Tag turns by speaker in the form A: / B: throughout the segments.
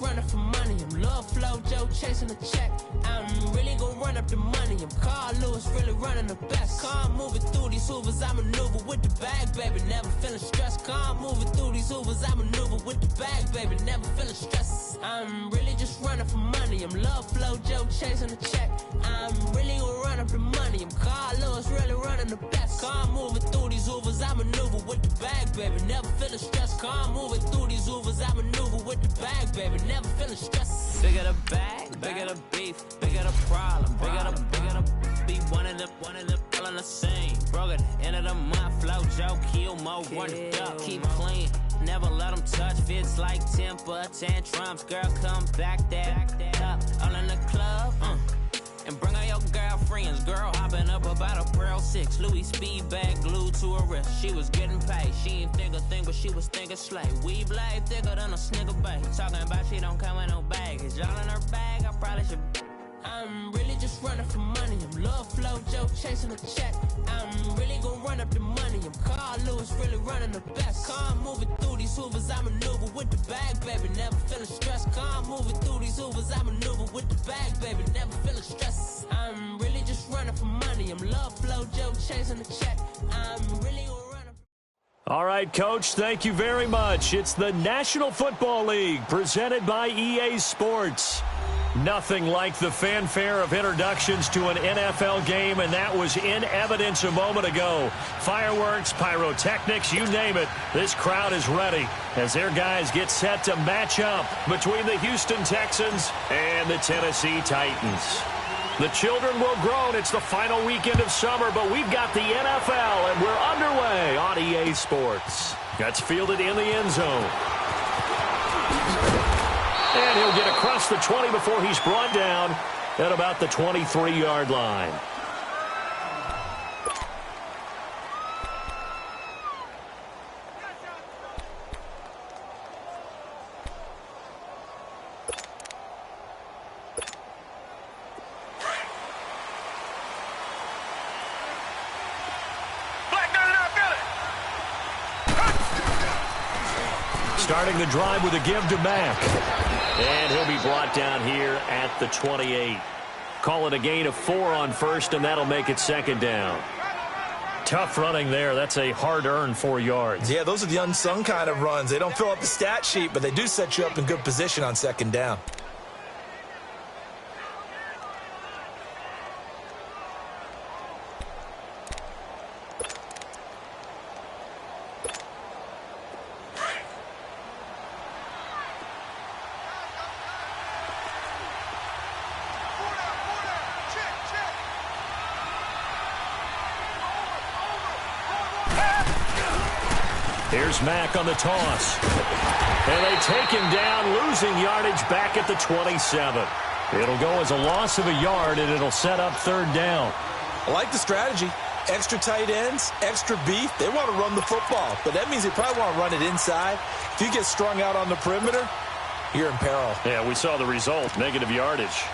A: running for money. I'm Love Flow Joe chasing a check. I'm really gonna run up the money. I'm Carl Lewis, really running the best. Car moving through these Hoovers, I maneuver with the bag, baby. Never feeling stressed. Car moving through these Hoovers, I maneuver with the bag, baby. Never feeling stressed. I'm really just running for money. I'm Love Flow Joe chasing a check. I'm really gonna run up the money. I'm Carl Lewis, really running the best. Car moving through these Hoovers, I maneuver with the bag, baby. Never feeling stressed. Car moving through these Hoovers, I maneuver with the bag, baby. Never feeling stressed. Bigger the bag, bigger the beef, bigger the problem, bigger the be one in the all in the same. Broke at the end of the month, flow Joe, kill more, run it up, keep clean. Never let them touch, fits like temper tantrums. Girl, come back that up, all in the club, and bring all your girlfriends. Girl hopping up about a Pearl 6 Louis speed bag glued to her wrist. She was getting paid, she ain't think a thing, but she was thinking slay. We blade thicker than a snigger bag. Talking about she don't come with no baggage. Y'all in her bag, I probably should. I'm really just running for money. I'm Love Flow Joe chasing a check. I'm really gonna run up the money. I'm Carl Lewis, really running the best. Car moving through these Hoovers, I maneuver with the bag, baby. Never feeling stressed. Car moving through these Hoovers, I maneuver with the bag, baby. Never feeling stressed. I'm really just running for money. I'm Love Flow Joe chasing a check. I'm really gonna run up.
B: All right, Coach, thank you very much. It's the National Football League presented by EA Sports. Nothing like the fanfare of introductions to an NFL game, and that was in evidence a moment ago. Fireworks, pyrotechnics, you name it. This crowd is ready as their guys get set to match up between the Houston Texans and the Tennessee Titans. The children will groan. It's the final weekend of summer, but we've got the NFL, and we're underway on EA Sports. That's fielded in the end zone. And he'll get across the 20 before he's brought down at about the 23-yard line. Starting the drive with a give to Mack. And he'll be brought down here at the 28. Call it a gain of 4 on first, and that'll make it second down. Tough running there. That's a hard-earned 4 yards.
C: Yeah, those are the unsung kind of runs. They don't fill up the stat sheet, but they do set you up in good position on second down.
B: Here's Mack on the toss. And they take him down, losing yardage back at the 27. It'll go as a loss of a yard, and it'll set up third down.
C: I like the strategy. Extra tight ends, extra beef. They want to run the football, but that means they probably want to run it inside. If you get strung out on the perimeter, you're in peril.
B: Yeah, we saw the result, negative yardage.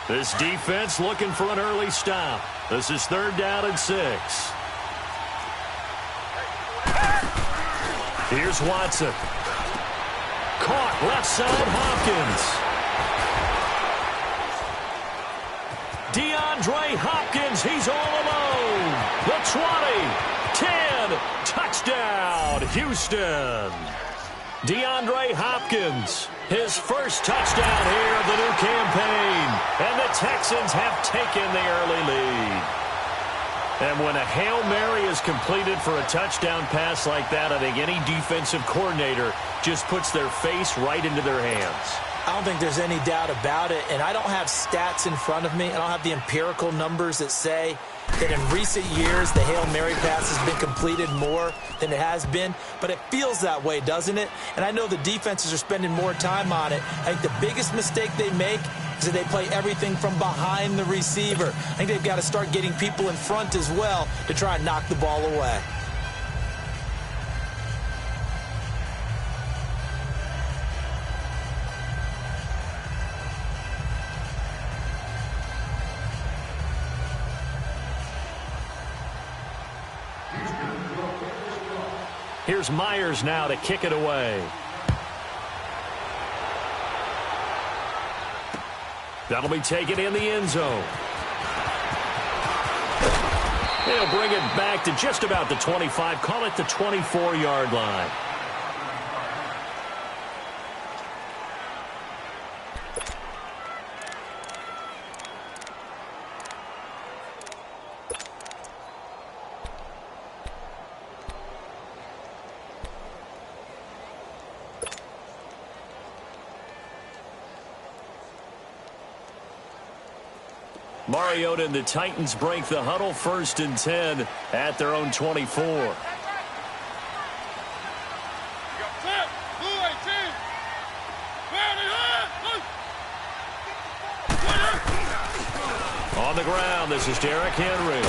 B: This defense looking for an early stop. This is third down and 6. Here's Watson. Caught left side, Hopkins. DeAndre Hopkins, he's all alone. The 20, 10, touchdown, Houston. DeAndre Hopkins, his first touchdown here of the new campaign. And the Texans have taken the early lead. And when a Hail Mary is completed for a touchdown pass like that, I think any defensive coordinator just puts their face right into their hands.
C: I don't think there's any doubt about it, and I don't have stats in front of me. I don't have the empirical numbers that say that in recent years the Hail Mary pass has been completed more than it has been, but it feels that way, doesn't it? And I know the defenses are spending more time on it. I think the biggest mistake they make is that they play everything from behind the receiver. I think they've got to start getting people in front as well to try and knock the ball away.
B: Here's Myers now to kick it away. That'll be taken in the end zone. They'll bring it back to just about the 25, call it the 24-yard line. Mariota and the Titans break the huddle, 1st and 10 at their own 24. On the ground, this is Derrick Henry.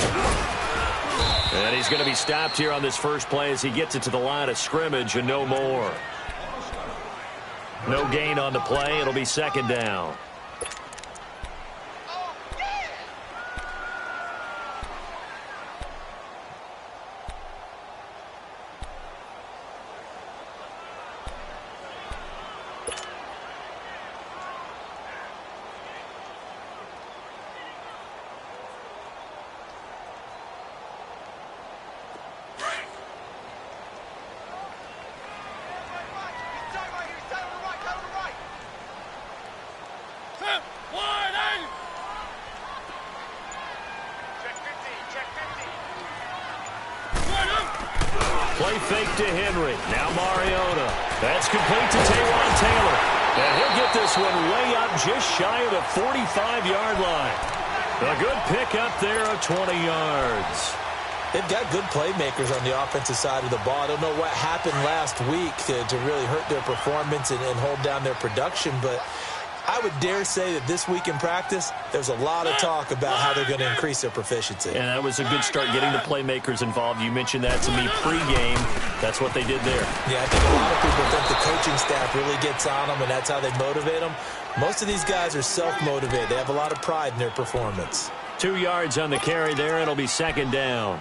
B: And he's going to be stopped here on this first play as he gets it to the line of scrimmage and no more. No gain on the play. It'll be 2nd down. Play fake to Henry. Now Mariota. That's complete to Taywan Taylor. And he'll get this one way up just shy of the 45-yard line. A good pick up there of 20 yards.
C: They've got good playmakers on the offensive side of the ball. I don't know what happened last week to really hurt their performance and hold down their production, but I would dare say that this week in practice, there's a lot of talk about how they're going to increase their proficiency.
B: And that was a good start getting the playmakers involved. You mentioned that to me pregame. That's what they did there.
C: Yeah, I think a lot of people think the coaching staff really gets on them, and that's how they motivate them. Most of these guys are self-motivated. They have a lot of pride in their performance.
B: 2 yards on the carry there. It'll be 2nd down.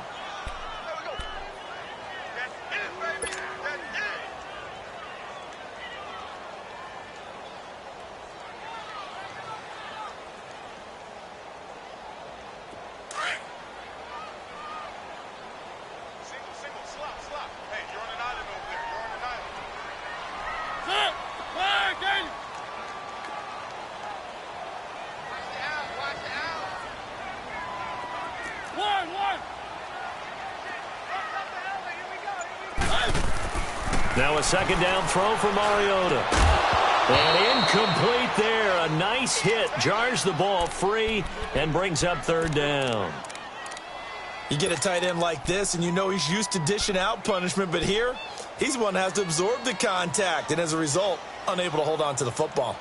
B: Now a 2nd down throw for Mariota. And incomplete there. A nice hit. Jars the ball free and brings up 3rd down.
C: You get a tight end like this, and you know he's used to dishing out punishment, but here, he's the one that has to absorb the contact, and as a result, unable to hold on to the football.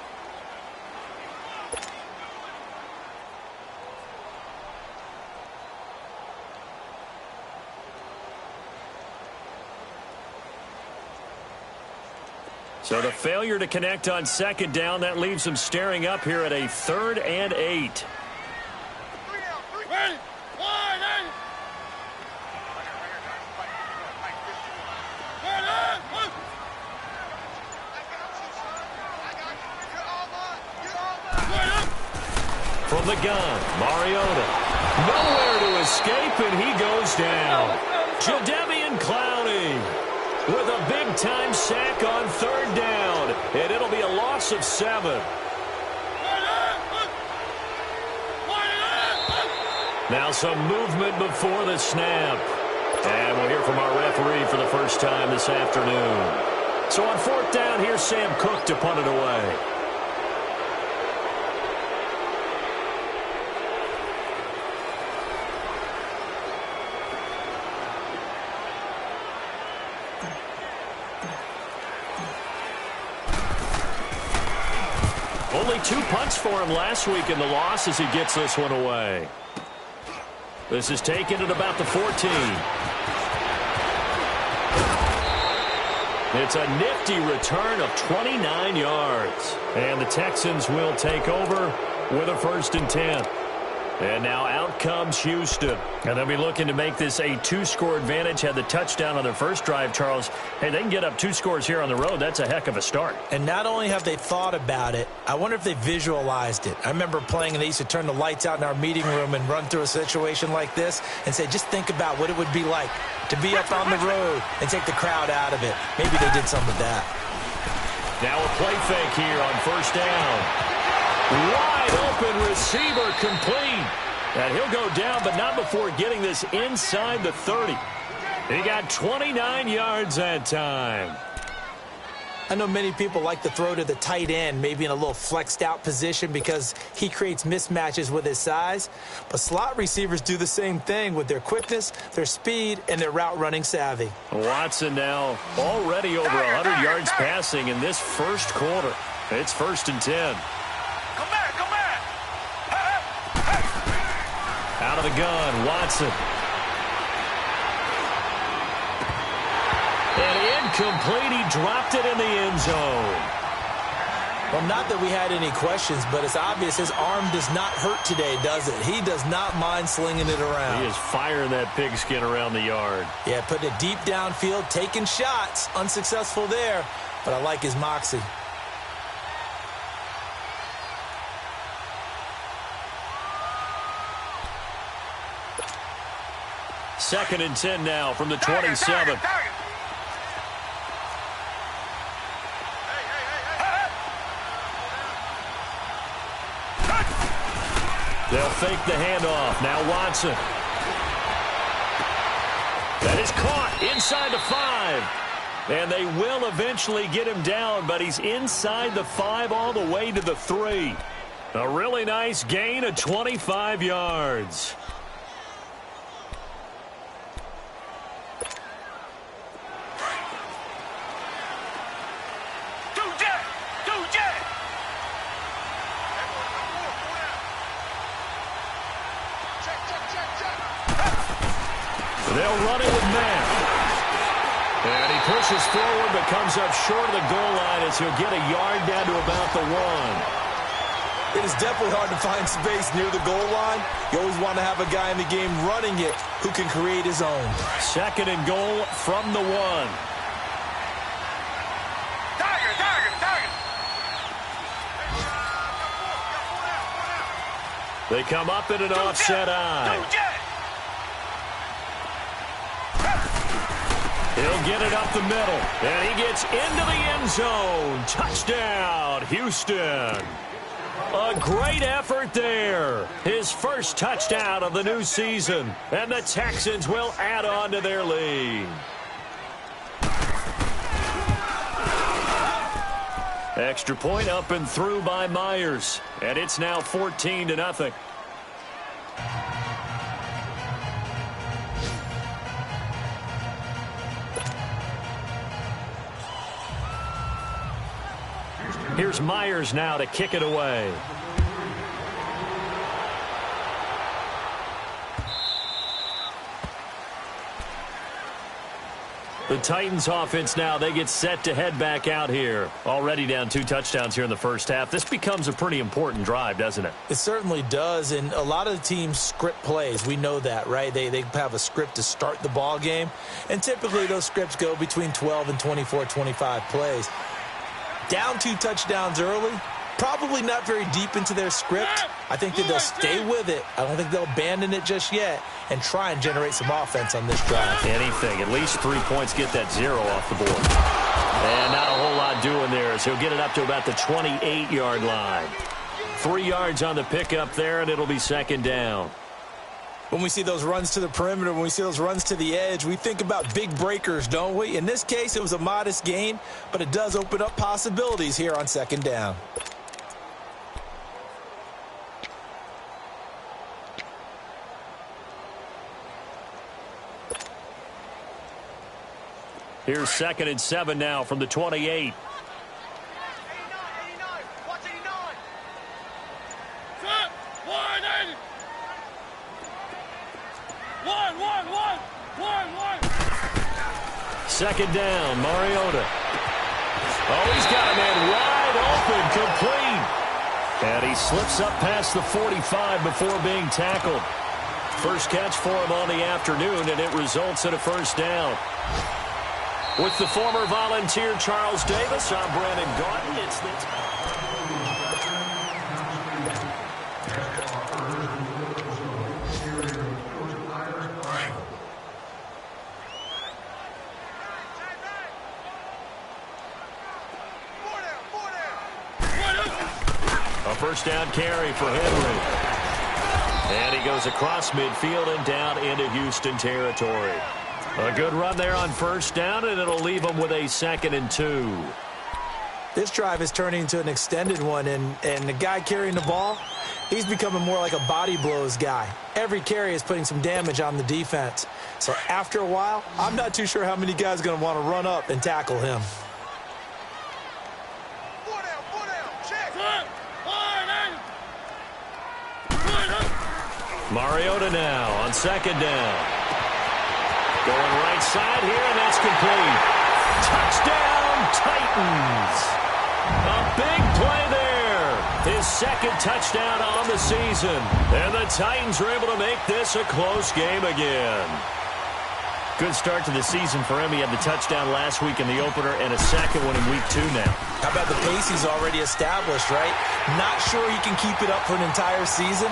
B: So the failure to connect on 2nd down, that leaves them staring up here at a 3rd and 8. From the gun, Mariota. Nowhere to escape, and he goes down. Jadeveon Clowney with a big-time sack on 3rd down, and it'll be a loss of 7. Now some movement before the snap. And we'll hear from our referee for the first time this afternoon. So on 4th down, here's Sam Cook to punt it away. Only 2 punts for him last week in the loss as he gets this one away. This is taken at about the 14. It's a nifty return of 29 yards. And the Texans will take over with a 1st and 10. And now out comes Houston. And they'll be looking to make this a 2-score advantage. Had the touchdown on their first drive, Charles. Hey, they can get up 2 scores here on the road. That's a heck of a start.
C: And not only have they thought about it, I wonder if they visualized it. I remember playing and they used to turn the lights out in our meeting room and run through a situation like this and say, just think about what it would be like to be up on the road and take the crowd out of it. Maybe they did some of that.
B: Now a play fake here on first down. Wide open receiver complete. And he'll go down, but not before getting this inside the 30. He got 29 yards that time.
C: I know many people like to throw to the tight end, maybe in a little flexed out position because he creates mismatches with his size. But slot receivers do the same thing with their quickness, their speed, and their route running savvy. Watson now already over 100 yards passing in this first quarter. It's 1st and 10. Out of the gun, Watson. And incomplete, he dropped it in the end zone. Well, not that we had any questions, but it's obvious his arm does not hurt today, does it? He does not mind slinging it around.
B: He is firing that pigskin around the yard.
C: Yeah, putting it deep downfield, taking shots. Unsuccessful there, but I like his moxie.
B: Second and 10 now from the 27. They'll fake the handoff. Now Watson. That is caught inside the 5. And they will eventually get him down, but he's inside the 5 all the way to the 3. A really nice gain of 25 yards. They'll run it with Matt. And he pushes forward but comes up short of the goal line as he'll get a yard down to about the 1.
C: It is definitely hard to find space near the goal line. You always want to have a guy in the game running it who can create his own.
B: Second and goal from the 1. They come up in an offset eye. He'll get it up the middle, and he gets into the end zone. Touchdown, Houston. A great effort there. His first touchdown of the new season, and the Texans will add on to their lead. Extra point up and through by Myers, and it's now 14-0. Here's Myers now to kick it away. The Titans offense now, they get set to head back out here. Already down 2 touchdowns here in the first half. This becomes a pretty important drive, doesn't it? It certainly does, and a lot of the teams script plays. We know that, right? They have a script to start the ball game, and typically those scripts go between 12 and 24, 25 plays. Down 2 touchdowns early, probably not very deep into their script. I think that they'll stay with it. I don't think they'll abandon it just yet and try and generate some offense on this drive. Anything. At least 3 points, get that 0 off the board. And not a whole lot doing there as he'll get it up to about the 28-yard line. 3 yards on the pickup there, and it'll be second down. When we see those runs to the perimeter, when we see those runs to the edge, we think about big breakers, don't we? In this case, it was a modest gain, but it does open up possibilities here on second down. Here's 2nd and 7 now from the 28. Second down, Mariota. Oh, he's got a man wide open, complete. And he slips up past the 45 before being tackled. First catch for him on the afternoon, and it results in a first down. With the former Volunteer Charles Davis, I'm Brandon Gaudin. It's the a first down carry for Henry. And he goes across midfield and down into Houston territory. A good run there on first down, and it'll leave them with a 2nd and 2.
C: This drive is turning into an extended one, and the guy carrying the ball, he's becoming more like a body blows guy. Every carry is putting some damage on the defense. So after a while, I'm not too sure how many guys are going to want to run up and tackle him.
B: Mariota now on 2nd down. Going right side here, and that's complete. Touchdown, Titans. A big play there. His 2nd touchdown on the season. And the Titans are able to make this a close game again. Good start to the season for him. He had the touchdown last week in the opener and a 2nd one in week 2 now.
C: How about the pace he's already established, right? Not sure he can keep it up for an entire season,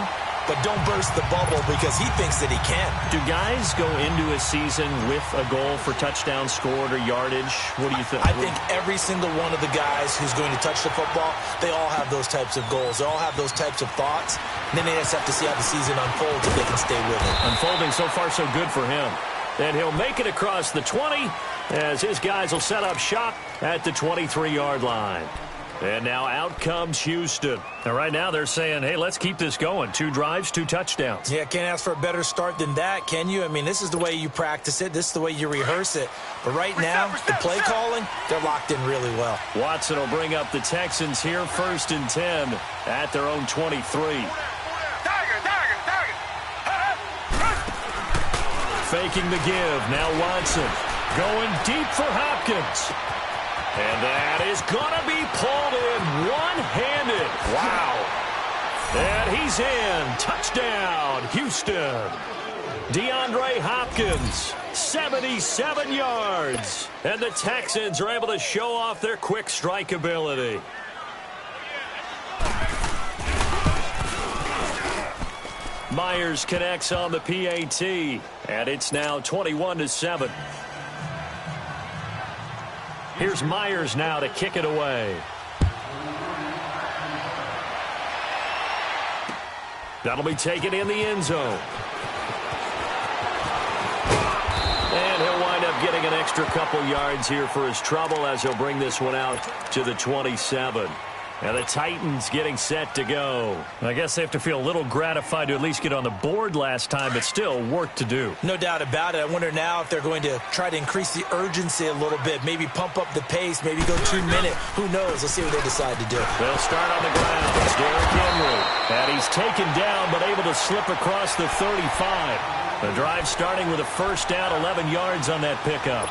C: but don't burst the bubble because he thinks that he can.
B: Do guys go into a season with a goal for touchdown scored or yardage? What do you think?
C: I think every single one of the guys who's going to touch the football, they all have those types of goals. They all have those types of thoughts. And then they just have to see how the season unfolds if they can stay with it.
B: Unfolding so far so good for him. And he'll make it across the 20 as his guys will set up shop at the 23-yard line. And now out comes Houston. And right now they're saying, hey, let's keep this going. 2 drives, 2 touchdowns.
C: Yeah, can't ask for a better start than that, can you? I mean, this is the way you practice it. This is the way you rehearse it. But right now, the play calling, they're locked in really well.
B: Watson will bring up the Texans here, 1st and 10 at their own 23. Faking the give. Now Watson going deep for Hopkins. And that is going to be pulled in one-handed. Wow. And he's in. Touchdown, Houston. DeAndre Hopkins, 77 yards. And the Texans are able to show off their quick strike ability. Myers connects on the PAT. And it's now 21-7. Here's Myers now to kick it away. That'll be taken in the end zone. And he'll wind up getting an extra couple yards here for his trouble as he'll bring this one out to the 27. And the Titans getting set to go. I guess they have to feel a little gratified to at least get on the board last time, but still work to do.
C: No doubt about it. I wonder now if they're going to try to increase the urgency a little bit, maybe pump up the pace, maybe go 2-minute. Who knows? Let's see what they decide to do.
B: They'll start on the ground. It's Derrick Henry. And he's taken down, but able to slip across the 35. The drive starting with a first down, 11 yards on that pickup.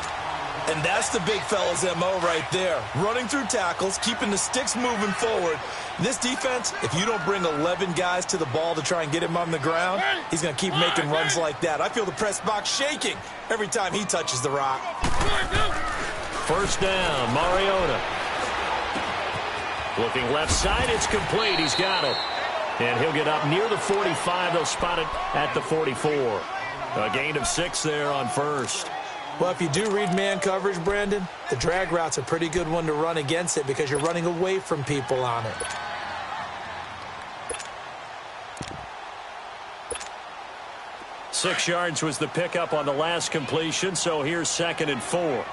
C: And that's the big fella's MO right there. Running through tackles, keeping the sticks moving forward. This defense, if you don't bring 11 guys to the ball to try and get him on the ground, he's going to keep making runs like that. I feel the press box shaking every time he touches the rock.
B: First down, Mariota. Looking left side, it's complete. He's got it. And he'll get up near the 45. They'll spot it at the 44. A gain of 6 there on first.
C: Well, if you do read man coverage, Brandon, the drag route's a pretty good one to run against it because you're running away from people on it.
B: Six yards was the pickup on the last completion, so here's 2nd and 4.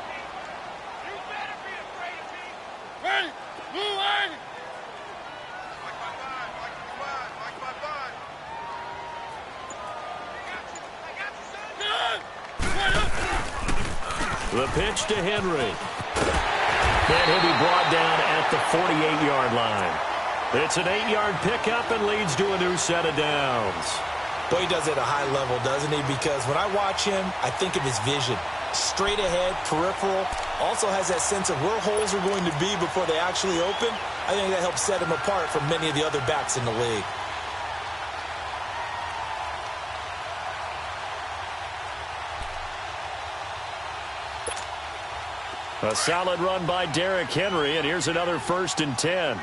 B: The pitch to Henry. And he'll be brought down at the 48-yard line. It's an 8-yard pickup and leads to a new set of downs.
C: Boy, he does it at a high level, doesn't he? Because when I watch him, I think of his vision. Straight ahead, peripheral, also has that sense of where holes are going to be before they actually open. I think that helps set him apart from many of the other backs in the league.
B: A solid run by Derrick Henry, and here's another 1st and 10.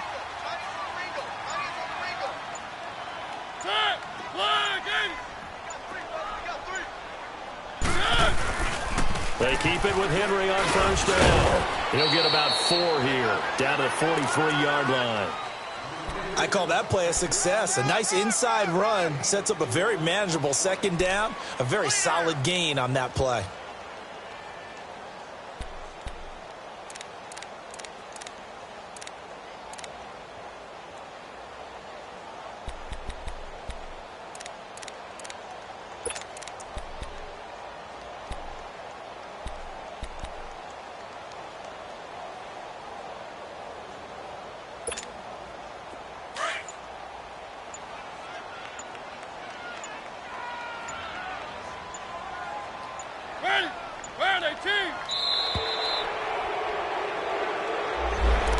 B: They keep it with Henry on 1st down. He'll get about 4 here, down to the 43-yard line.
C: I call that play a success. A nice inside run sets up a very manageable 2nd down, a very solid gain on that play.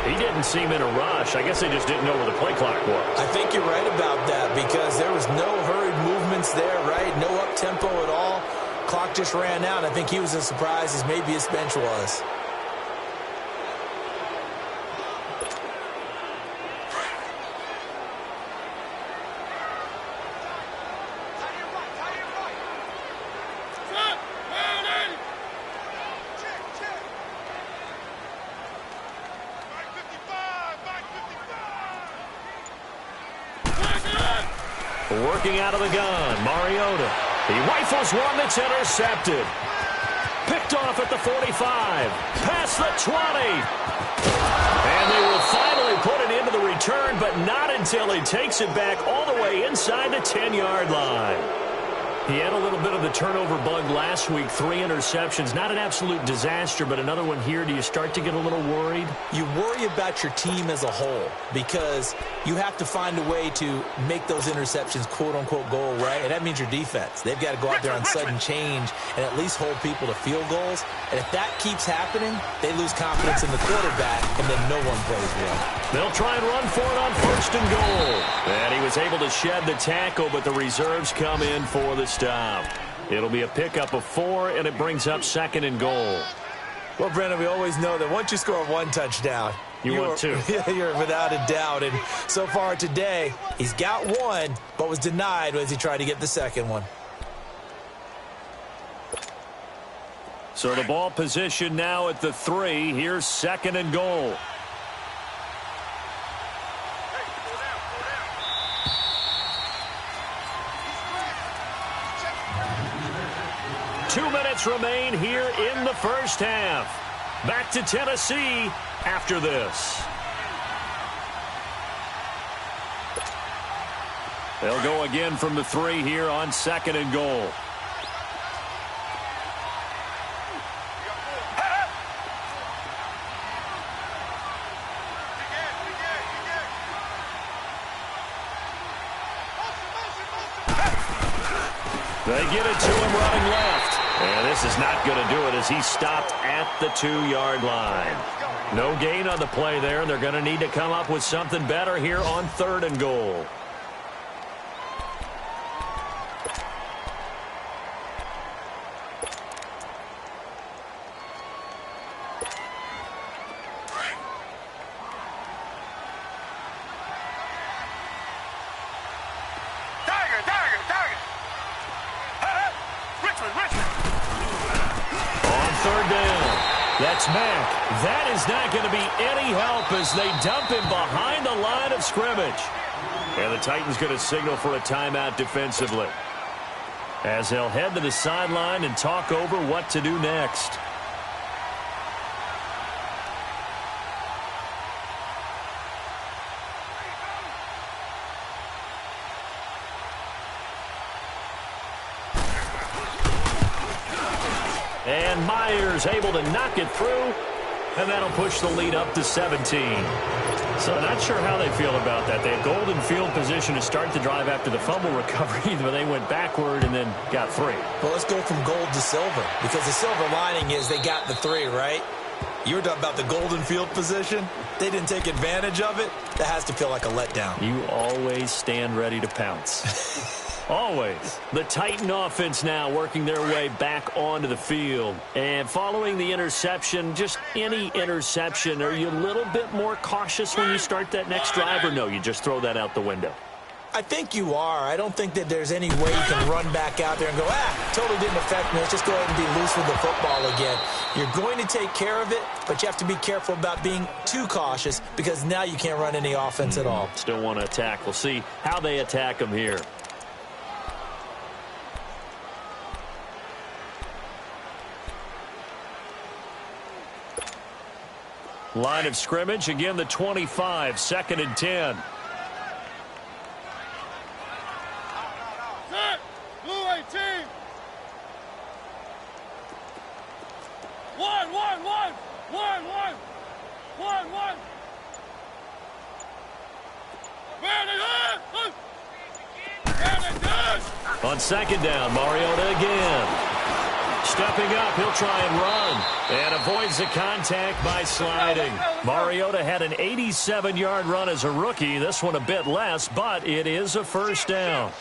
B: He didn't seem in a rush. I guess they just didn't know where the play clock was.
C: I think you're right about that because there was no hurried movements there, right? No up-tempo at all. Clock just ran out. I think he was as surprised as maybe his bench was.
B: Working out of the gun, Mariota. He rifles one that's intercepted. Picked off at the 45. Past the 20. And they will finally put it into the return, but not until he takes it back all the way inside the 10-yard line. He had a little bit of the turnover bug last week, 3 interceptions. Not an absolute disaster, but another one here. Do you start to get a little worried?
C: You worry about your team as a whole because you have to find a way to make those interceptions quote-unquote go away, and that means your defense. They've got to go out there on sudden change and at least hold people to field goals. And if that keeps happening, they lose confidence in the quarterback, and then no one plays well.
B: They'll try and run for it on 1st and goal. And he was able to shed the tackle, but the reserves come in for the stop. It'll be a pickup of 4, and it brings up 2nd and goal.
C: Well, Brandon, we always know that once you score 1 touchdown,
B: you want 2.
C: You're without a doubt. And so far today, he's got 1, but was denied as he tried to get the 2nd one.
B: So the ball position now at the 3. Here's 2nd and goal. Two minutes remain here in the first half. Back to Tennessee after this. They'll go again from the 3 here on 2nd and goal. They get it to him running left. And this is not going to do it as he stopped at the 2-yard line. No gain on the play there. They're going to need to come up with something better here on 3rd and goal. That's Mack. That is not going to be any help as they dump him behind the line of scrimmage. And the Titans going to signal for a timeout defensively, as they'll head to the sideline and talk over what to do next. And Myers able to knock it through, and that'll push the lead up to 17. So not sure how they feel about that. They had golden field position to start the drive after the fumble recovery, but they went backward and then got 3.
C: Well, let's go from gold to silver, because the silver lining is they got the 3, right? You were talking about the golden field position. They didn't take advantage of it. That has to feel like a letdown.
B: You always stand ready to pounce. Always. The Titan offense now working their way back onto the field. And following the interception, just any interception, are you a little bit more cautious when you start that next drive, or no, you just throw that out the window?
C: I think you are. I don't think that there's any way you can run back out there and go, totally didn't affect me. Let's just go ahead and be loose with the football again. You're going to take care of it, but you have to be careful about being too cautious because now you can't run any offense at all.
B: Still want to attack. We'll see how they attack them here. Line of scrimmage, again the 25, 2nd and 10. On 2nd down, Mariota again. Stepping up, he'll try and run. And avoids the contact by sliding. Mariota had an 87-yard run as a rookie. This one a bit less, but it is a first down.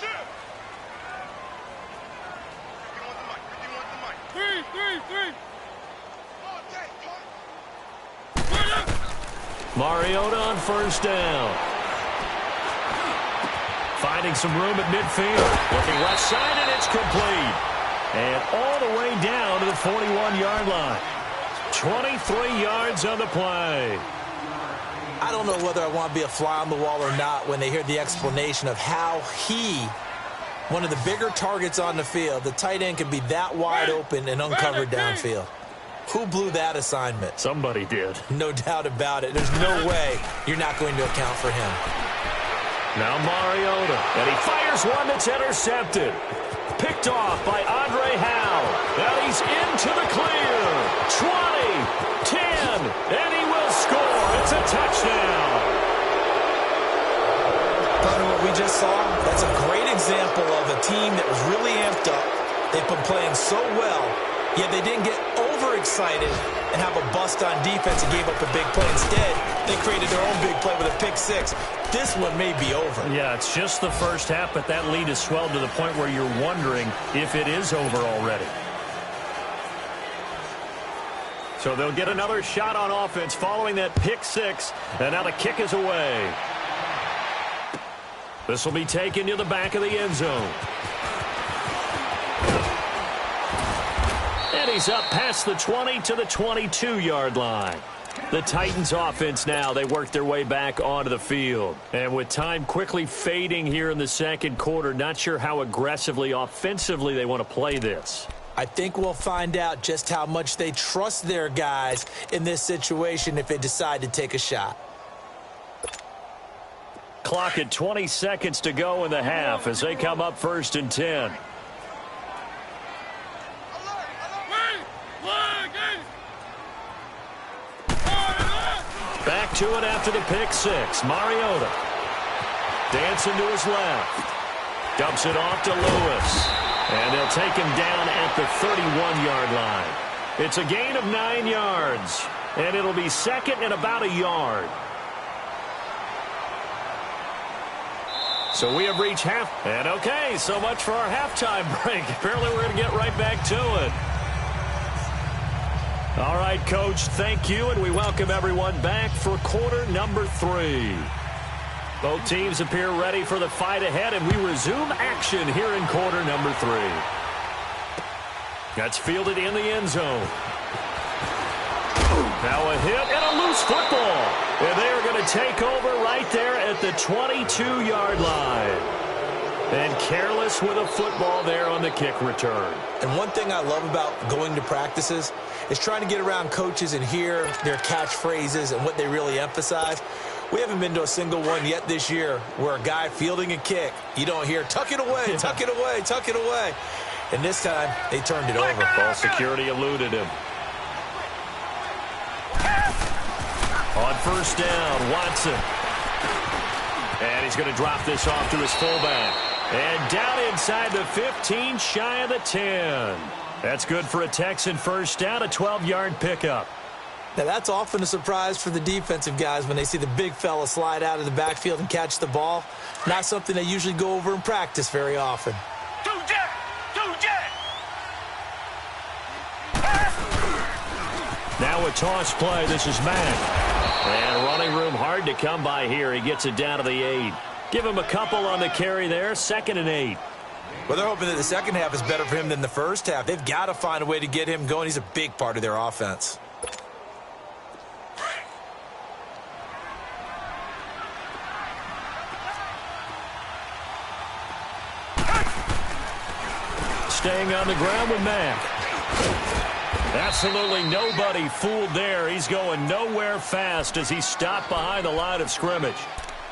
B: Mariota on first down. Finding some room at midfield. Looking left side, and it's complete. And all the way down to the 41-yard line. 23 yards on the play.
C: I don't know whether I want to be a fly on the wall or not when they hear the explanation of how one of the bigger targets on the field, the tight end can be that wide open and uncovered downfield. Who blew that assignment?
B: Somebody did.
C: No doubt about it. There's no way you're not going to account for him.
B: Now Mariota, and he fires one that's intercepted. Picked off by Andre Howe. And he's into the clear. 20, 10, and he will score. It's a touchdown.
C: Part of what we just saw, that's a great example of a team that was really amped up. They've been playing so well, yet they didn't get overexcited and have a bust on defense and gave up a big play. Instead, they created their own big play with a pick six. This one may be over.
B: Yeah, it's just the first half, but that lead has swelled to the point where you're wondering if it is over already. So they'll get another shot on offense following that pick six, and now the kick is away. This will be taken to the back of the end zone. And he's up past the 20 to the 22-yard line. The Titans offense now, they work their way back onto the field. And with time quickly fading here in the second quarter, not sure how aggressively, offensively they want to play this.
C: I think we'll find out just how much they trust their guys in this situation if they decide to take a shot.
B: Clock at 20 seconds to go in the half as they come up 1st and 10. Back to it after the pick six. Mariota dancing to his left. Dumps it off to Lewis. And they'll take him down at the 31-yard line. It's a gain of 9 yards. And it'll be second and about a yard. So we have reached half. And okay, so much for our halftime break. Apparently we're going to get right back to it. All right, Coach, thank you, and we welcome everyone back for quarter number 3. Both teams appear ready for the fight ahead, and we resume action here in quarter number 3. That's fielded in the end zone. Now a hit and a loose football. And they are going to take over right there at the 22-yard line. And careless with a football there on the kick return.
C: And one thing I love about going to practices is trying to get around coaches and hear their catchphrases and what they really emphasize. We haven't been to a single one yet this year where a guy fielding a kick, you don't hear, tuck it away, tuck it away, tuck it away. And this time, they turned it over.
B: Ball security eluded him. On first down, Watson. And he's going to drop this off to his fullback. And down inside the 15, shy of the 10. That's good for a Texan first down, a 12-yard pickup.
C: Now, that's often a surprise for the defensive guys when they see the big fella slide out of the backfield and catch the ball. Not something they usually go over in practice very often.
B: Now a toss play. This is Mack. And running room hard to come by here. He gets it down to the 8. Give him a couple on the carry there. 2nd and 8.
C: Well, they're hoping that the second half is better for him than the first half. They've got to find a way to get him going. He's a big part of their offense.
B: Staying on the ground with Mack. Absolutely nobody fooled there. He's going nowhere fast as he stopped behind the line of scrimmage.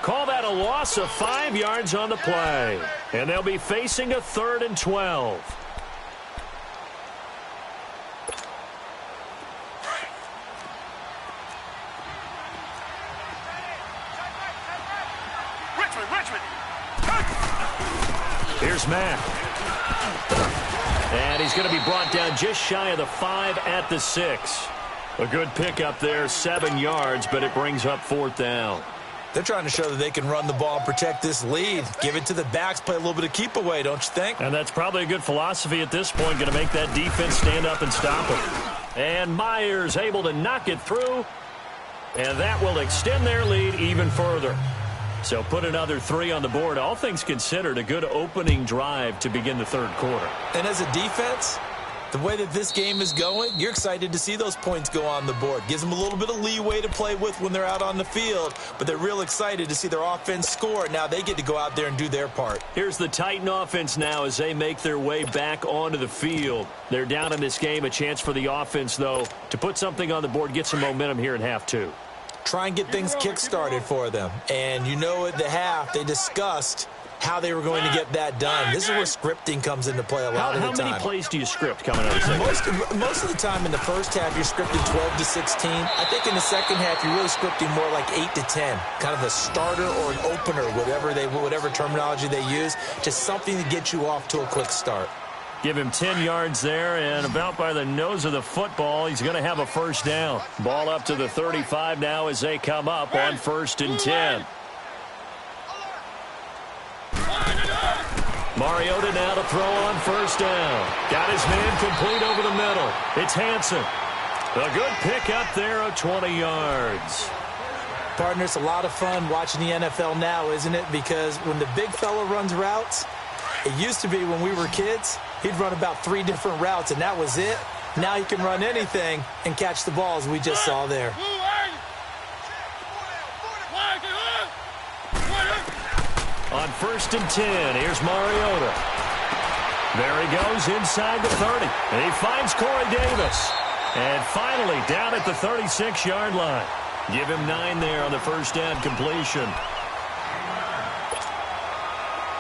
B: Call that a loss of 5 yards on the play. And they'll be facing a 3rd and 12. Here's Mack. And he's going to be brought down just shy of the 5 at the 6. A good pickup there, 7 yards, but it brings up 4th down.
C: They're trying to show that they can run the ball and protect this lead. Give it to the backs, play a little bit of keep away, don't you think?
B: And that's probably a good philosophy at this point, going to make that defense stand up and stop him. And Myers able to knock it through, and that will extend their lead even further. So put another 3 on the board. All things considered, a good opening drive to begin the 3rd quarter.
C: And as a defense, the way that this game is going, you're excited to see those points go on the board. Gives them a little bit of leeway to play with when they're out on the field, but they're real excited to see their offense score. Now they get to go out there and do their part.
B: Here's the Titan offense now as they make their way back onto the field. They're down in this game. A chance for the offense, though, to put something on the board, get some momentum here in half 2.
C: Try and get things kick-started for them. And you know at the half, they discussed how they were going to get that done. This is where scripting comes into play a lot of the time.
B: How many plays do you script coming out of the second?
C: Most of the time in the first half, you're scripting 12 to 16. I think in the second half, you're really scripting more like 8 to 10. Kind of a starter or an opener, whatever terminology they use. Just something to get you off to a quick start.
B: Give him 10 yards there, and about by the nose of the football, he's going to have a 1st down. Ball up to the 35 now as they come up on 1st and 10. Mariota now to throw on 1st down. Got his man complete over the middle. It's Hansen. A good pickup there of 20 yards.
C: Partner, it's a lot of fun watching the NFL now, isn't it? Because when the big fella runs routes, it used to be when we were kids, he'd run about 3 different routes, and that was it. Now he can run anything and catch the ball, as we just saw there.
B: On 1st and 10, here's Mariota. There he goes inside the 30. And he finds Corey Davis. And finally down at the 36-yard line. Give him 9 there on the 1st down completion.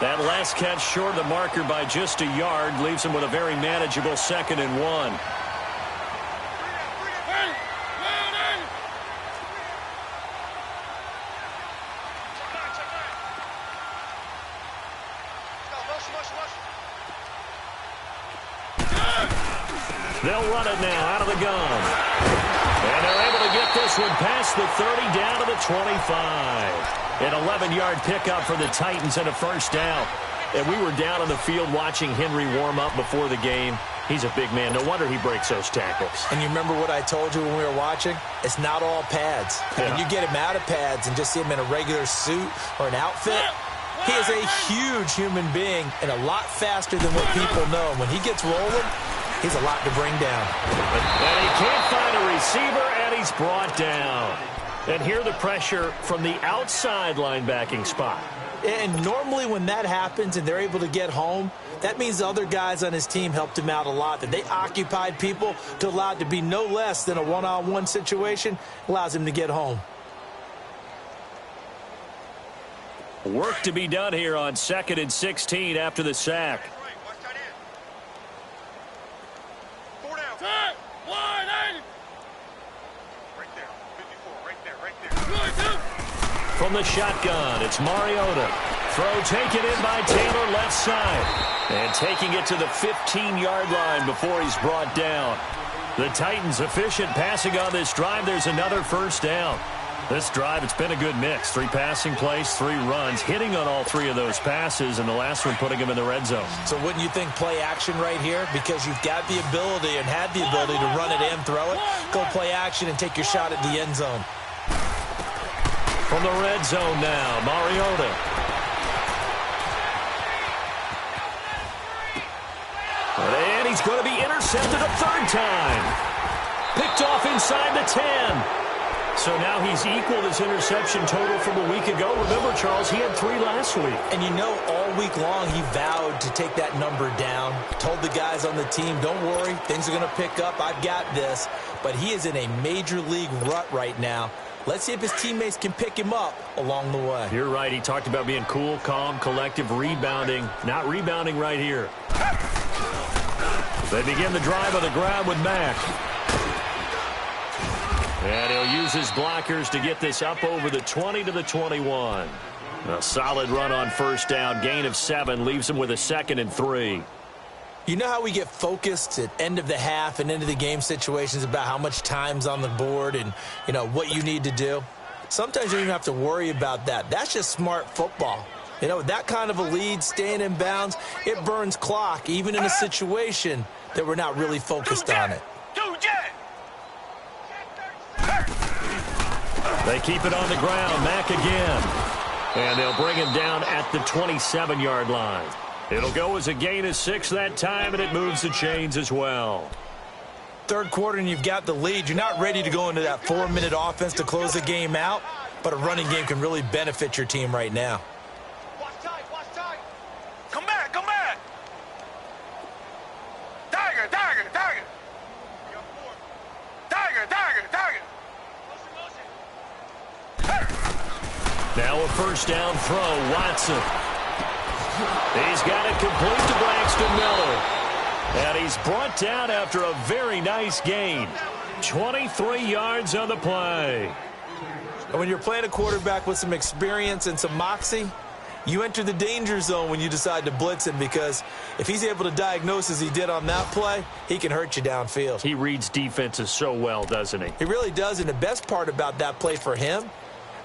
B: That last catch short of the marker by just a yard leaves him with a very manageable 2nd and 1. They'll run it now out of the gun. And they're able to get this one past the 30 down to the 25. An 11-yard pickup for the Titans and a 1st down. And we were down on the field watching Henry warm up before the game. He's a big man. No wonder he breaks those tackles.
C: And you remember what I told you when we were watching? It's not all pads.
B: Yeah.
C: When you get him out of pads and just see him in a regular suit or an outfit, he is a huge human being and a lot faster than what people know. When he gets rolling, he's a lot to bring down.
B: And he can't find a receiver, and he's brought down. And here the pressure from the outside linebacking spot.
C: And normally when that happens and they're able to get home, that means the other guys on his team helped him out a lot. That they occupied people to allow it to be no less than a one-on-one situation allows him to get home.
B: Work to be done here on 2nd and 16 after the sack. From the shotgun, it's Mariota. Throw taken in by Taylor left side. And taking it to the 15-yard line before he's brought down. The Titans efficient passing on this drive. There's another first down. This drive, it's been a good mix. 3 passing plays, 3 runs, hitting on all 3 of those passes, and the last one putting them in the red zone.
C: So wouldn't you think play action right here? Because you've got the ability and had the ability to run it and throw it. Go play action and take your shot at the end zone.
B: From the red zone now, Mariota. And he's going to be intercepted a 3rd time. Picked off inside the 10. So now he's equaled his interception total from a week ago. Remember, Charles, he had 3 last week.
C: And you know, all week long he vowed to take that number down. Told the guys on the team, don't worry, things are going to pick up. I've got this. But he is in a major league rut right now. Let's see if his teammates can pick him up along the way.
B: You're right. He talked about being cool, calm, collective, rebounding. Not rebounding right here. They begin the drive on the ground with Mack. And he'll use his blockers to get this up over the 20 to the 21. A solid run on first down. Gain of 7 leaves him with a 2nd and 3.
C: You know how we get focused at end of the half and end of the game situations about how much time's on the board and, you know, what you need to do? Sometimes you don't even have to worry about that. That's just smart football. You know, that kind of a lead, staying in bounds, it burns clock, even in a situation that we're not really focused on it.
B: They keep it on the ground. Mack again. And they'll bring him down at the 27-yard line. It'll go as a gain of 6 that time, and it moves the chains as well.
C: 3rd quarter, and you've got the lead. You're not ready to go into that 4-minute offense to close the game out, but a running game can really benefit your team right now.
D: Watch tight, watch tight. Come back, come back. Tiger, tiger, tiger. Tiger, tiger, tiger.
B: Now a first down throw, Watson. He's got it complete to Braxton Miller. And he's brought down after a very nice gain. 23 yards on the play.
C: And when you're playing a quarterback with some experience and some moxie, you enter the danger zone when you decide to blitz him, because if he's able to diagnose as he did on that play, he can hurt you downfield.
B: He reads defenses so well, doesn't he?
C: He really does, and the best part about that play for him,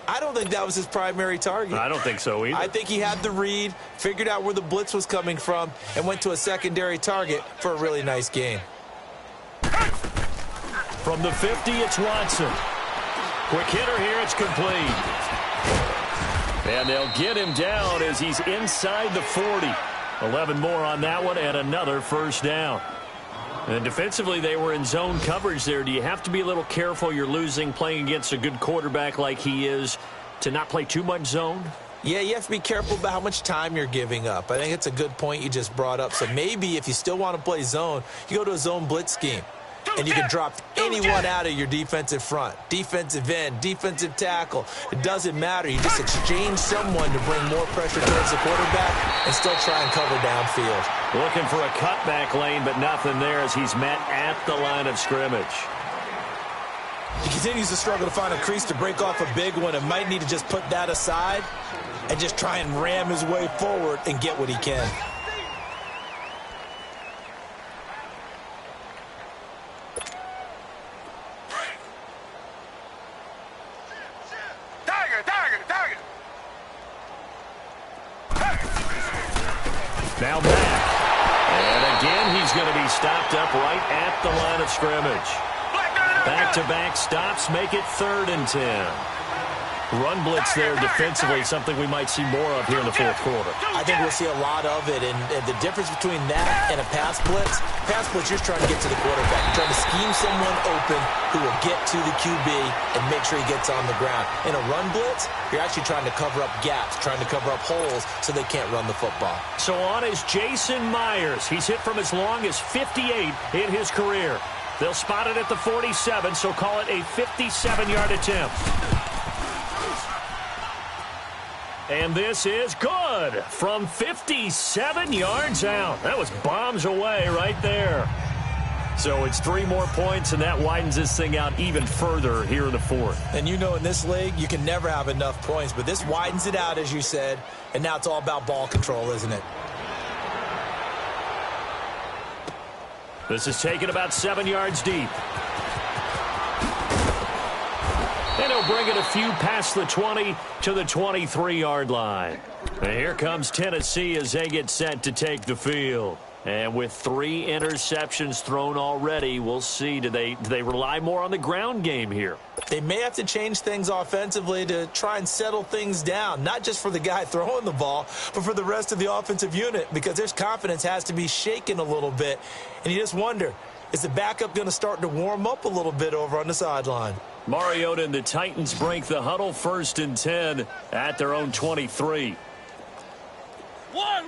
C: I don't think that was his primary target.
B: I don't think so either.
C: I think he had the read, figured out where the blitz was coming from, and went to a secondary target for a really nice gain.
B: From the 50, it's Watson. Quick hitter here, it's complete. And they'll get him down as he's inside the 40. 11 more on that one, and another first down. And defensively, they were in zone coverage there. Do you have to be a little careful? You're losing, playing against a good quarterback like he is, to not play too much zone?
C: Yeah, you have to be careful about how much time you're giving up. I think it's a good point you just brought up. So maybe if you still want to play zone, you go to a zone blitz scheme. And you can drop anyone out of your defensive front, defensive end, defensive tackle. It doesn't matter. You just exchange someone to bring more pressure towards the quarterback and still try and cover downfield.
B: Looking for a cutback lane, but nothing there as he's met at the line of scrimmage.
C: He continues to struggle to find a crease to break off a big one and might need to just put that aside and just try and ram his way forward and get what he can.
B: Now back. And again, he's going to be stopped up right at the line of scrimmage. Back-to-back stops make it 3rd and 10. Run blitz there defensively, something we might see more of here in the 4th quarter.
C: I think we'll see a lot of it, and the difference between that and a pass blitz, you're just trying to get to the quarterback. You're trying to scheme someone open who will get to the QB and make sure he gets on the ground. In a run blitz, you're actually trying to cover up gaps, trying to cover up holes so they can't run the football.
B: So on is Jason Myers. He's hit from as long as 58 in his career. They'll spot it at the 47, so call it a 57-yard attempt. And this is good from 57 yards out. That was bombs away right there. So it's 3 more points, and that widens this thing out even further here in the 4th.
C: And you know, in this league, you can never have enough points, but this widens it out, as you said, and now it's all about ball control, isn't it?
B: This is taken about 7 yards deep. And he'll bring it a few past the 20 to the 23-yard line. And here comes Tennessee as they get set to take the field. And with 3 interceptions thrown already, we'll see. Do they rely more on the ground game here?
C: They may have to change things offensively to try and settle things down, not just for the guy throwing the ball, but for the rest of the offensive unit, because their confidence has to be shaken a little bit. And you just wonder, is the backup going to start to warm up a little bit over on the sideline?
B: Mariota and the Titans break the huddle, 1st and 10 at their own 23.
D: One.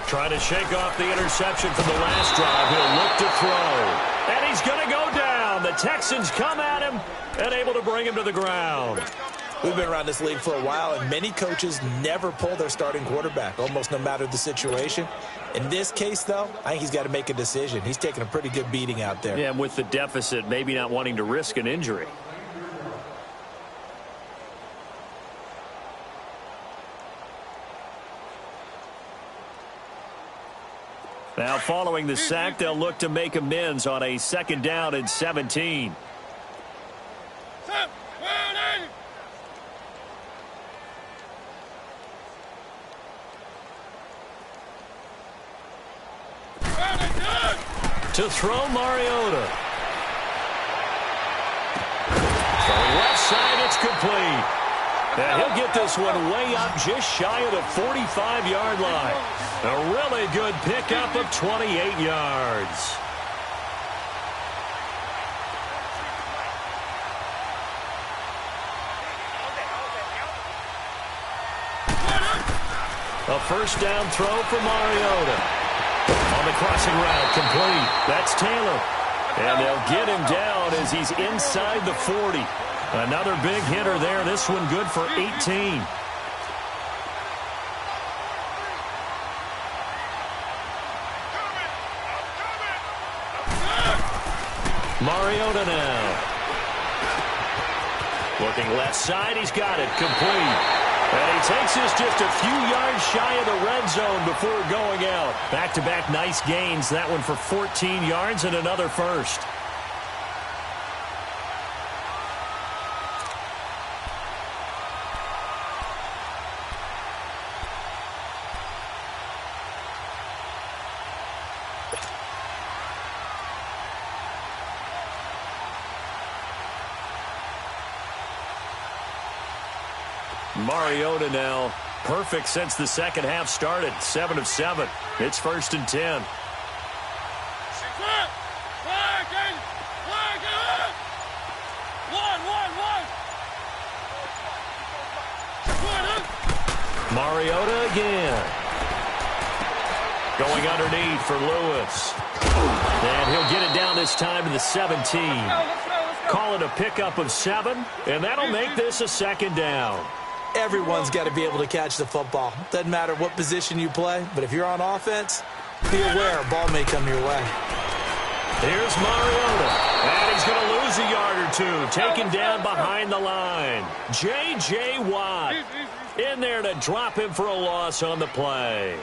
B: Trying to shake off the interception from the last drive. He'll look to throw. And he's going to go down. The Texans come at him and able to bring him to the ground.
C: We've been around this league for a while, and many coaches never pull their starting quarterback, almost no matter the situation. In this case, though, I think he's got to make a decision. He's taking a pretty good beating out there.
B: Yeah, and with the deficit, maybe not wanting to risk an injury. Now, following the sack, they'll look to make amends on a 2nd down and 17. To throw, Mariota. From left side, it's complete. And he'll get this one way up just shy of the 45-yard line. A really good pickup of 28 yards. A 1st down throw for Mariota. On the crossing route, complete. That's Taylor. And they'll get him down as he's inside the 40. Another big hitter there. This one good for 18. Mariota now. Looking left side. He's got it. Complete. And he takes this just a few yards shy of the red zone before going out. Back-to-back nice gains. That one for 14 yards and another 1st. Mariota now perfect since the 2nd half started. 7 of 7. It's 1st and 10. Mariota again. Going underneath for Lewis. And he'll get it down this time to the 17. Call it a pickup of 7, and that'll make this a 2nd down.
C: Everyone's got to be able to catch the football. Doesn't matter what position you play, but if you're on offense, be aware a ball may come your way.
B: Here's Mariota, and he's going to lose a yard or 2, taken down behind the line. J.J. Watt in there to drop him for a loss on the play.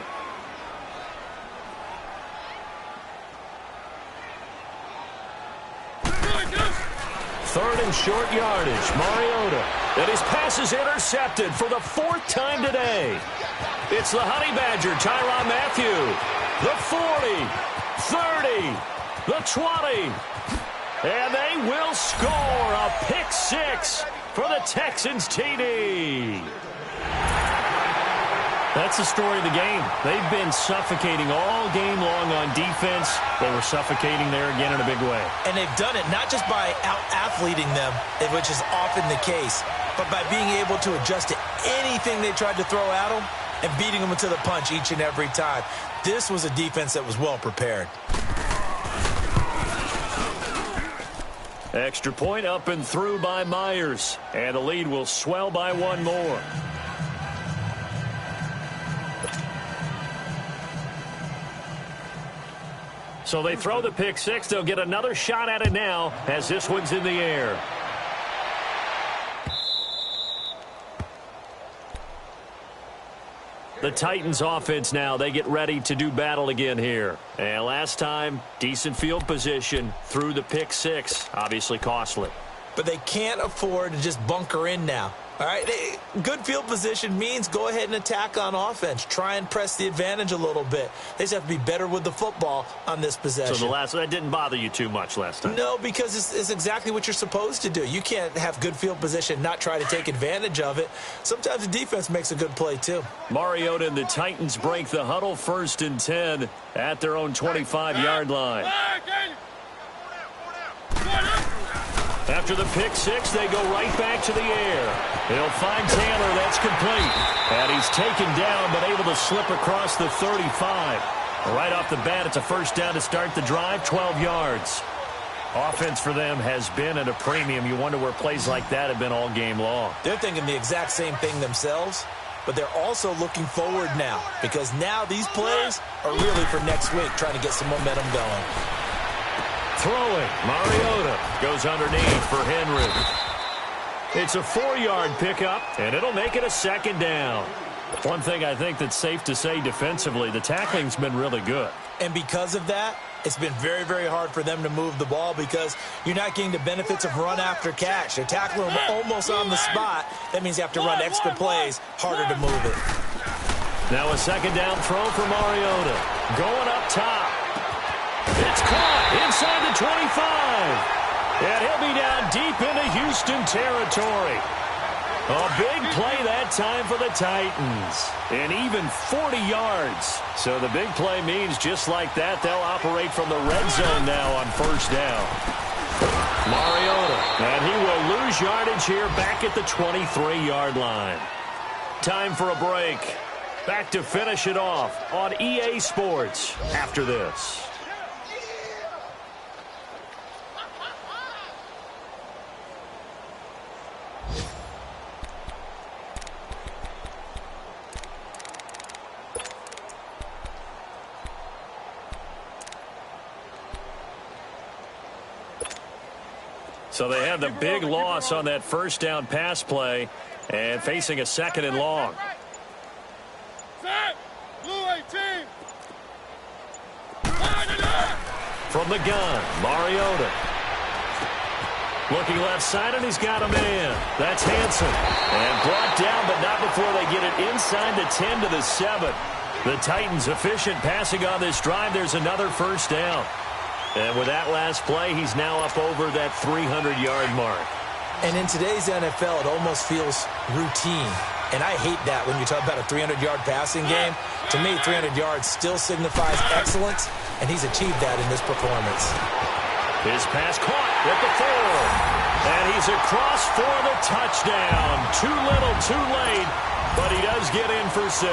B: Third and short yardage. Mariota. And his pass is intercepted for the 4th time today. It's the Honey Badger, Tyrann Mathieu. The 40, 30, the 20. And they will score a pick 6 for the Texans TD. That's the story of the game. They've been suffocating all game long on defense. They were suffocating there again in a big way.
C: And they've done it not just by out-athleting them, which is often the case, but by being able to adjust to anything they tried to throw at them and beating them to the punch each and every time. This was a defense that was well prepared.
B: Extra point up and through by Myers. And the lead will swell by 1 more. So they throw the pick six. They'll get another shot at it now as this one's in the air. The Titans offense now, they get ready to do battle again here. And last time, decent field position through the pick six. Obviously costly.
C: But they can't afford to just bunker in now. All right, good field position means go ahead and attack on offense. Try and press the advantage a little bit. They just have to be better with the football on this possession.
B: So that didn't bother you too much last time?
C: No, because it's exactly what you're supposed to do. You can't have good field position, not try to take advantage of it. Sometimes the defense makes a good play, too.
B: Mariota and the Titans break the huddle 1st and 10 at their own 25-yard line. After the pick six, they go right back to the air. He'll find Taylor. That's complete. And he's taken down, but able to slip across the 35. Right off the bat, it's a first down to start the drive, 12 yards. Offense for them has been at a premium. You wonder where plays like that have been all game long.
C: They're thinking the exact same thing themselves, but they're also looking forward now because now these plays are really for next week, trying to get some momentum going.
B: Throwing, Mariota goes underneath for Henry. It's a 4-yard pickup, and it'll make it a second down. One thing I think that's safe to say defensively, the tackling's been really good.
C: And because of that, it's been very, very hard for them to move the ball because you're not getting the benefits of run after catch. They're tackling them almost on the spot. That means you have to run extra plays, harder to move it.
B: Now a second down throw for Mariota. Going up top. It's caught inside the 25. And he'll be down deep into Houston territory. A big play that time for the Titans. And even 40 yards. So the big play means just like that, they'll operate from the red zone now on first down. Mariota. And he will lose yardage here back at the 23-yard line. Time for a break. Back to finish it off on EA Sports after this. So they had the big loss on that first down pass play and facing a second and long. From the gun, Mariota. Looking left side, and he's got a man. That's Hanson. And brought down, but not before they get it inside the 10 to the 7. The Titans efficient passing on this drive. There's another first down. And with that last play, he's now up over that 300-yard mark.
C: And in today's NFL, it almost feels routine. And I hate that when you talk about a 300-yard passing game. To me, 300 yards still signifies excellence, and he's achieved that in this performance.
B: His pass caught with the 4. And he's across for the touchdown. Too little, too late. But he does get in for 6.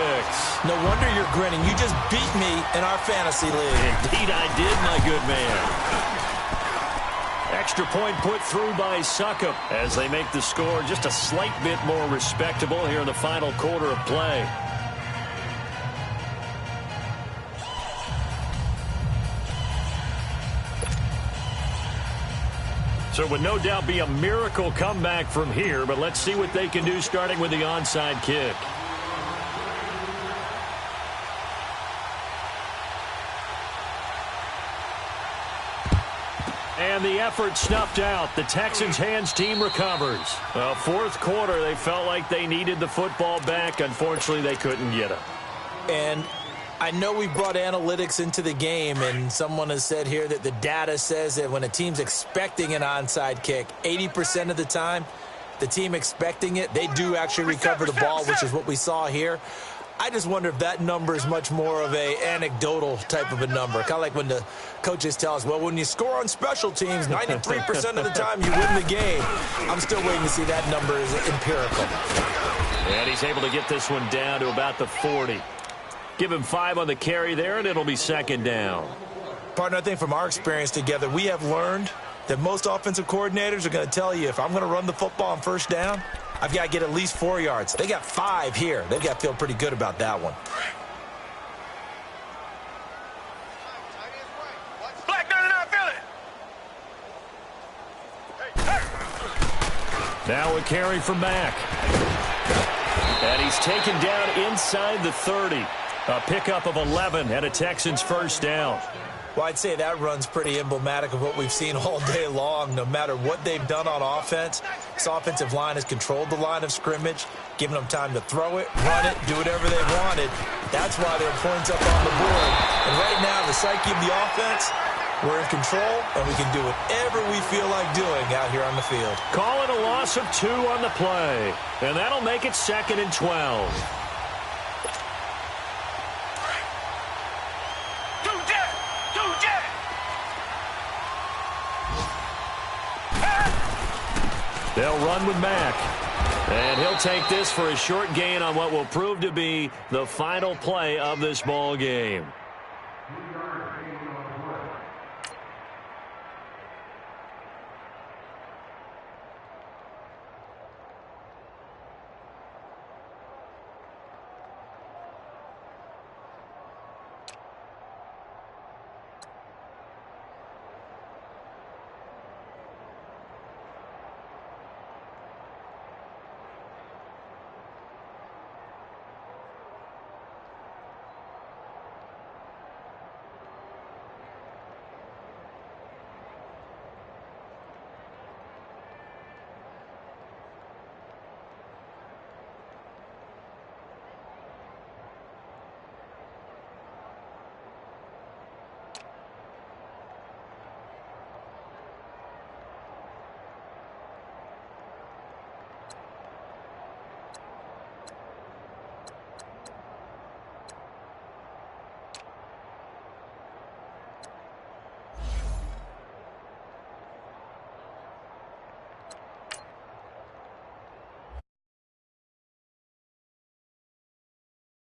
C: No wonder you're grinning. You just beat me in our fantasy league.
B: Indeed I did, my good man. Extra point put through by Succop as they make the score just a slight bit more respectable here in the final quarter of play. So it would no doubt be a miracle comeback from here, but let's see what they can do starting with the onside kick. And the effort snuffed out. The Texans' hands team recovers. Well, fourth quarter, they felt like they needed the football back. Unfortunately, they couldn't get it.
C: And I know we brought analytics into the game, and someone has said here that the data says that when a team's expecting an onside kick, 80% of the time, the team expecting it, they do actually recover the ball, which is what we saw here. I just wonder if that number is much more of a anecdotal type of a number. Kind of like when the coaches tell us, well, when you score on special teams, 93% of the time you win the game. I'm still waiting to see that number is empirical.
B: And he's able to get this one down to about the 40. Give him 5 on the carry there, and it'll be second down.
C: Partner, I think from our experience together, we have learned that most offensive coordinators are going to tell you, if I'm going to run the football on first down, I've got to get at least 4 yards. They got 5 here. They've got to feel pretty good about that one.
B: Now a carry from Mack. And he's taken down inside the 30. A pickup of 11 and a Texans first down.
C: Well, I'd say that run's pretty emblematic of what we've seen all day long. No matter what they've done on offense, this offensive line has controlled the line of scrimmage, giving them time to throw it, run it, do whatever they wanted. That's why there are points up on the board. And right now, the psyche of the offense, we're in control, and we can do whatever we feel like doing out here on the field.
B: Call it a loss of 2 on the play, and that'll make it 2nd and 12. They'll run with Mack. And he'll take this for a short gain on what will prove to be the final play of this ball game.